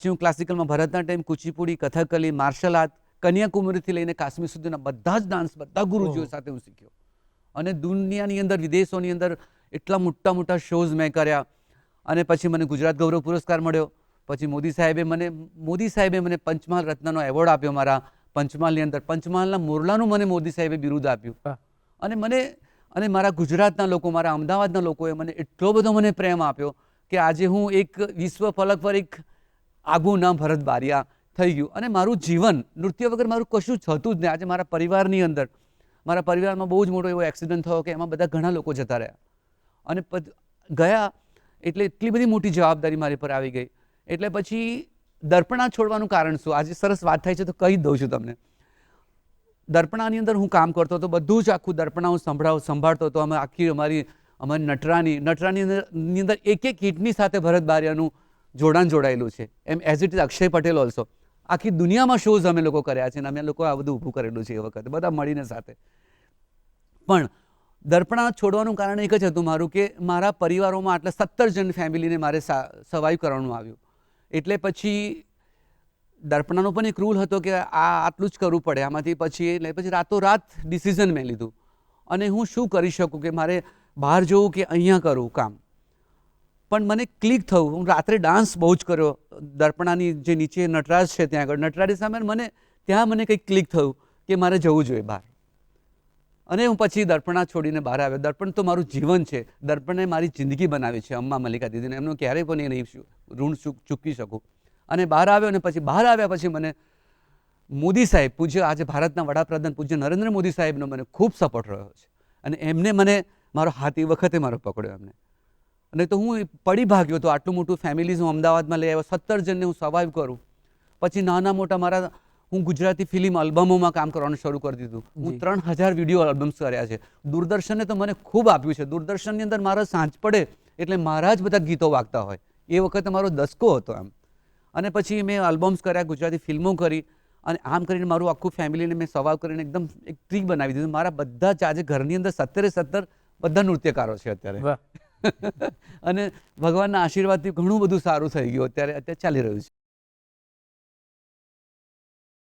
હું ક્લાસિકલમાં Bharatanatyam, Kuchipudi, Kathakali, martial art, કન્યાકુમારીથી લઈને કાશ્મીર સુધીના બધા જ ડાન્સ બધા ગુરુજીઓ સાથે હું શીખ્યો. અને દુનિયાની અંદર, વિદેશોની અંદર એટલા મોટા મોટા શોઝ મેં કર્યા. અને પછી મને ગુજરાત ગૌરવ પુરસ્કાર મળ્યો. પછી મોદી સાહેબે મને પંચમહાલ રત્નનો એવોર્ડ આપ્યો. મારા પંચમહાલની અંદર પંચમહાલના મોરલાનું મને મોદી સાહેબે બિરુદ આપ્યું. અને મારા ગુજરાતના લોકો, મારા અમદાવાદના લોકોએ મને એટલો બધો મને પ્રેમ આપ્યો કે આજે હું એક વિશ્વ ફલક પર એક આગવું નામ ભરત બારિયા થઈ ગયું. અને મારું જીવન નૃત્ય વગર મારું કશું થતું જ નહીં. આજે મારા પરિવારમાં બહુ જ મોટો એવો એક્સિડન્ટ થયો કે એમાં બધા ઘણા લોકો જતા રહ્યા. અને ગયા એટલે એટલી બધી મોટી જવાબદારી મારી પર આવી ગઈ. એટલે પછી દર્પણા છોડવાનું કારણ શું? આજે સરસ વાત થાય છે તો કહી દઉં છું તમને. દર્પણાની અંદર હું કામ કરતો હતો, બધું જ આખું દર્પણા હું સંભાળતો હતો. અમારી નટરાની અંદર એક હિટની સાથે ભરત બારિયાનું જોડાણ જોડાયેલું છે. એમ as it is Akshay Patel also. આખી દુનિયામાં શોઝ અમે લોકો કર્યા છે અને અમે લોકો આ બધું ઊભું કરેલું છે એ વખતે બધા મળીને સાથે. પણ દર્પણા છોડવાનું કારણ એક જ હતું મારું કે મારા પરિવારોમાં આટલા 17 જણ ફેમિલીને મારે સર્વાઈવ કરવાનું આવ્યું. એટલે પછી દર્પણાનો પણ એક રૂલ હતો કે આટલું જ કરવું પડે. આમાંથી પછી રાતોરાત ડિસિઝન મેં લીધું. અને હું શું કરી શકું કે મારે બહાર જવું કે અહીંયા કરવું કામ. પણ મને ક્લિક થયું. હું રાત્રે ડાન્સ બહુ જ કર્યો. દર્પણાની જે નીચે નટરાજ છે ત્યાં આગળ, નટરાજ સામે મને કંઈક ક્લિક થયું કે મારે જવું જોઈએ બહાર. અને હું પછી દર્પણા છોડીને બહાર આવ્યો. દર્પણ તો મારું જીવન છે. દર્પણે મારી જિંદગી બનાવી છે. અમ્મા મલ્લિકા દીદીને એમનું ક્યારેય પણ એ નહીં ઋણ ચૂકવી શકું. અને બહાર આવ્યો અને પછી બહાર આવ્યા પછી મને મોદી સાહેબ, પૂજ્ય આજે ભારતના વડાપ્રધાન પૂજ્ય નરેન્દ્ર મોદી સાહેબનો મને ખૂબ સપોર્ટ રહ્યો છે. અને એમને મારો હાથ એ વખતે મારો પકડ્યો એમને. અને તો હું પડી ભાગ્યો હતો. આટલું મોટું ફેમિલીઝ હું અમદાવાદમાં લઈ આવ્યો. 17 જણને હું સર્વાઈવ કરું. પછી નાના મોટા હું ગુજરાતી ફિલ્મ આલ્બમોમાં કામ કરવાનું શરૂ કરી દીધું. હું 3000 વિડીયો આલ્બમ્સ કર્યા છે. દૂરદર્શને તો મને ખૂબ આપ્યું છે. દૂરદર્શનની અંદર મારો સાંજ પડે એટલે મારા જ બધા ગીતો વાગતા હોય. એ વખતે મારો દસકો હતો એમ. અને પછી મેં આલ્બમ્સ કર્યા, ગુજરાતી ફિલ્મો કરી. અને આમ કરીને મારું આખું ફેમિલીને મેં સર્વાઈવ કરીને એકદમ એક ટ્રી બનાવી દીધું. મારા બધા જ આજે ઘરની અંદર 17 બધા નૃત્યકારો છે અત્યારે. અને ભગવાનના આશીર્વાદથી ઘણું બધું સારું થઈ ગયું અત્યારે ચાલી રહ્યું છે.